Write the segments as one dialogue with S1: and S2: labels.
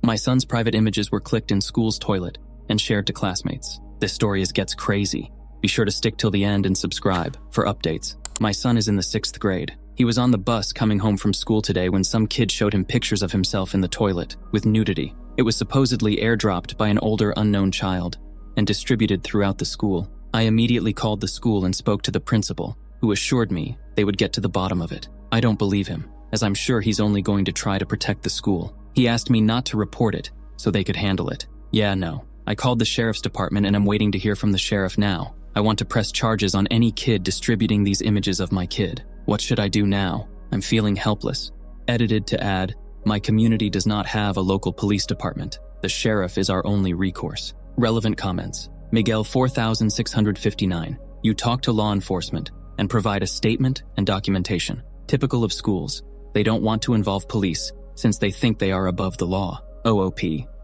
S1: My son's private images were clicked in school's toilet and shared to classmates. This story gets crazy. Be sure to stick till the end and subscribe for updates. My son is in the 6th grade. He was on the bus coming home from school today when some kid showed him pictures of himself in the toilet with nudity. It was supposedly airdropped by an older unknown child and distributed throughout the school. I immediately called the school and spoke to the principal, who assured me they would get to the bottom of it. I don't believe him, as I'm sure he's only going to try to protect the school. He asked me not to report it so they could handle it. Yeah, no. I called the sheriff's department and I'm waiting to hear from the sheriff now. I want to press charges on any kid distributing these images of my kid. What should I do now? I'm feeling helpless. Edited to add, my community does not have a local police department. The sheriff is our only recourse. Relevant comments. Miguel 4659. You talk to law enforcement and provide a statement and documentation. Typical of schools. They don't want to involve police since they think they are above the law. OOP.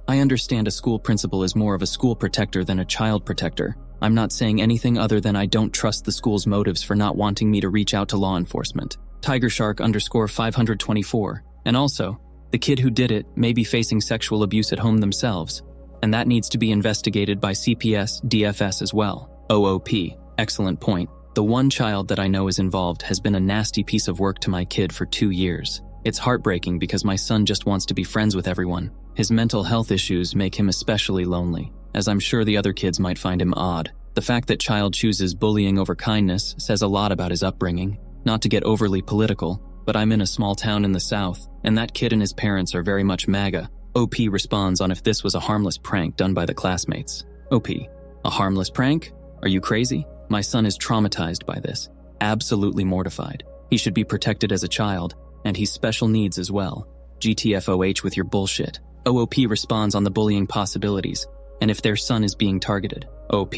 S1: I understand a school principal is more of a school protector than a child protector. I'm not saying anything other than I don't trust the school's motives for not wanting me to reach out to law enforcement. TigerShark_524. And also, the kid who did it may be facing sexual abuse at home themselves, and that needs to be investigated by CPS, DFS as well. OOP. Excellent point. The one child that I know is involved has been a nasty piece of work to my kid for 2 years. It's heartbreaking because my son just wants to be friends with everyone. His mental health issues make him especially lonely, as I'm sure the other kids might find him odd. The fact that child chooses bullying over kindness says a lot about his upbringing. Not to get overly political, but I'm in a small town in the South, and that kid and his parents are very much MAGA. OP responds on if this was a harmless prank done by the classmates. OP. A harmless prank? Are you crazy? My son is traumatized by this. Absolutely mortified. He should be protected as a child, and he's special needs as well. GTFOH with your bullshit. OOP responds on the bullying possibilities, and if their son is being targeted. OP.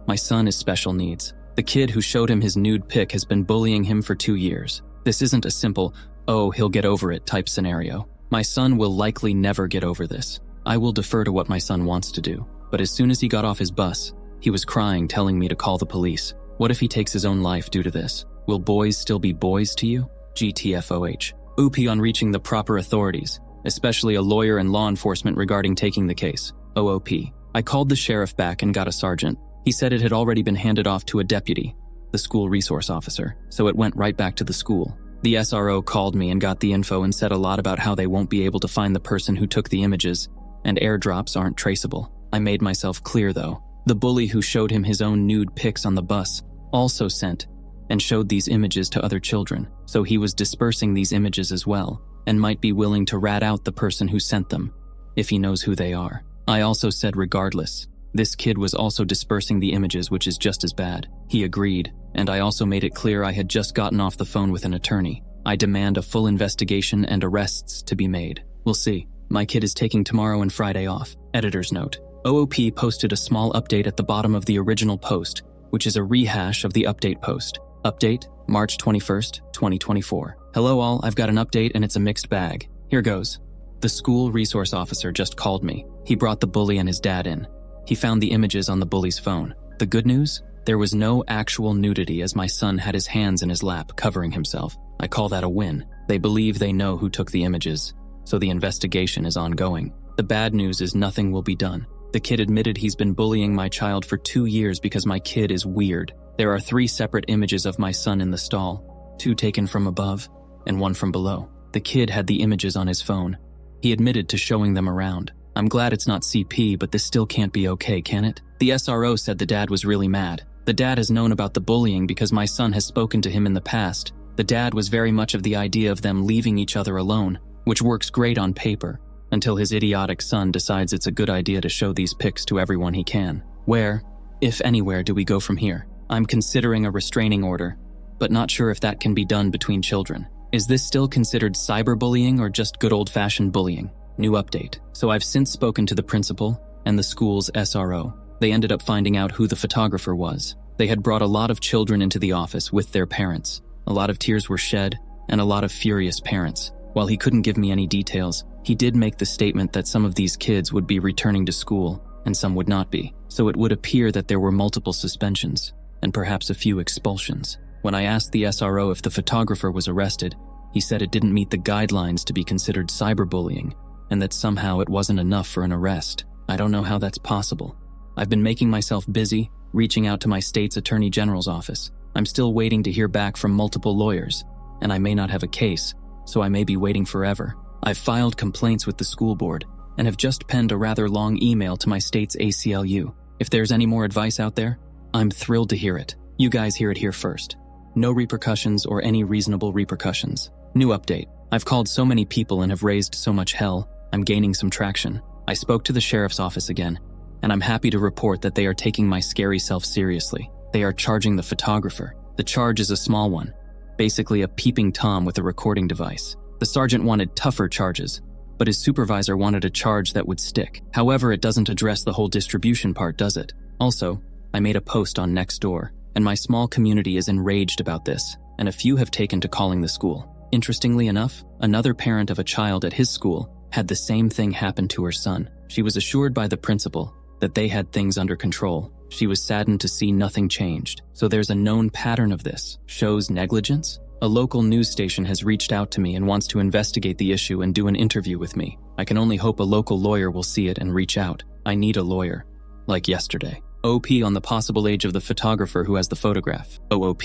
S1: My son is special needs. The kid who showed him his nude pic has been bullying him for 2 years. This isn't a simple, oh, he'll get over it type scenario. My son will likely never get over this. I will defer to what my son wants to do. But as soon as he got off his bus, he was crying, telling me to call the police. What if he takes his own life due to this? Will boys still be boys to you? GTFOH. OP on reaching the proper authorities, especially a lawyer and law enforcement regarding taking the case. OOP. I called the sheriff back and got a sergeant. He said it had already been handed off to a deputy, the school resource officer, so it went right back to the school. The SRO called me and got the info and said a lot about how they won't be able to find the person who took the images, and airdrops aren't traceable. I made myself clear though. The bully who showed him his own nude pics on the bus also sent and showed these images to other children, so he was dispersing these images as well, and might be willing to rat out the person who sent them, if he knows who they are. I also said regardless, this kid was also dispersing the images, which is just as bad. He agreed, and I also made it clear I had just gotten off the phone with an attorney. I demand a full investigation and arrests to be made. We'll see. My kid is taking tomorrow and Friday off. Editor's note. OOP posted a small update at the bottom of the original post, which is a rehash of the update post. Update, March 21st, 2024. Hello all, I've got an update and it's a mixed bag. Here goes. The school resource officer just called me. He brought the bully and his dad in. He found the images on the bully's phone. The good news? There was no actual nudity as my son had his hands in his lap covering himself. I call that a win. They believe they know who took the images, so the investigation is ongoing. The bad news is nothing will be done. The kid admitted he's been bullying my child for 2 years because my kid is weird. There are 3 separate images of my son in the stall, 2 taken from above and 1 from below. The kid had the images on his phone. He admitted to showing them around. I'm glad it's not CP, but this still can't be okay, can it? The SRO said the dad was really mad. The dad has known about the bullying because my son has spoken to him in the past. The dad was very much of the idea of them leaving each other alone, which works great on paper, until his idiotic son decides it's a good idea to show these pics to everyone he can. Where, if anywhere, do we go from here? I'm considering a restraining order, but not sure if that can be done between children. Is this still considered cyberbullying or just good old-fashioned bullying? New update. So I've since spoken to the principal and the school's SRO. They ended up finding out who the photographer was. They had brought a lot of children into the office with their parents. A lot of tears were shed and a lot of furious parents. While he couldn't give me any details, he did make the statement that some of these kids would be returning to school and some would not be. So it would appear that there were multiple suspensions and perhaps a few expulsions. When I asked the SRO if the photographer was arrested, he said it didn't meet the guidelines to be considered cyberbullying and that somehow it wasn't enough for an arrest. I don't know how that's possible. I've been making myself busy, reaching out to my state's attorney general's office. I'm still waiting to hear back from multiple lawyers, and I may not have a case, so I may be waiting forever. I've filed complaints with the school board and have just penned a rather long email to my state's ACLU. If there's any more advice out there, I'm thrilled to hear it. You guys hear it here first. No repercussions or any reasonable repercussions. New update. I've called so many people and have raised so much hell, I'm gaining some traction. I spoke to the sheriff's office again, and I'm happy to report that they are taking my scary self seriously. They are charging the photographer. The charge is a small one, basically a peeping Tom with a recording device. The sergeant wanted tougher charges, but his supervisor wanted a charge that would stick. However, it doesn't address the whole distribution part, does it? Also, I made a post on Nextdoor, and my small community is enraged about this, and a few have taken to calling the school. Interestingly enough, another parent of a child at his school had the same thing happen to her son. She was assured by the principal that they had things under control. She was saddened to see nothing changed. So there's a known pattern of this. Shows negligence? A local news station has reached out to me and wants to investigate the issue and do an interview with me. I can only hope a local lawyer will see it and reach out. I need a lawyer. Like yesterday. OP on the possible age of the photographer who has the photograph. OOP.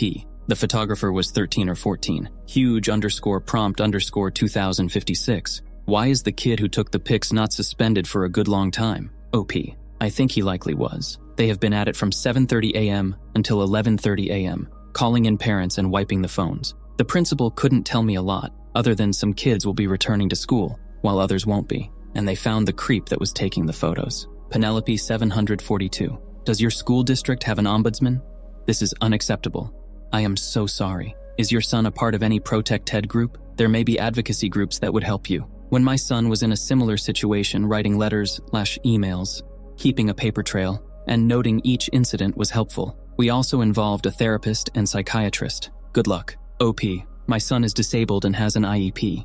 S1: The photographer was 13 or 14. Huge _prompt _2056. Why is the kid who took the pics not suspended for a good long time? OP. I think he likely was. They have been at it from 7:30 a.m. until 11:30 a.m., calling in parents and wiping the phones. The principal couldn't tell me a lot, other than some kids will be returning to school, while others won't be, and they found the creep that was taking the photos. Penelope 742. Does your school district have an ombudsman? This is unacceptable. I am so sorry. Is your son a part of any Protect Ted group? There may be advocacy groups that would help you. When my son was in a similar situation, writing letters/emails, keeping a paper trail, and noting each incident was helpful. We also involved a therapist and psychiatrist. Good luck. OP. My son is disabled and has an IEP.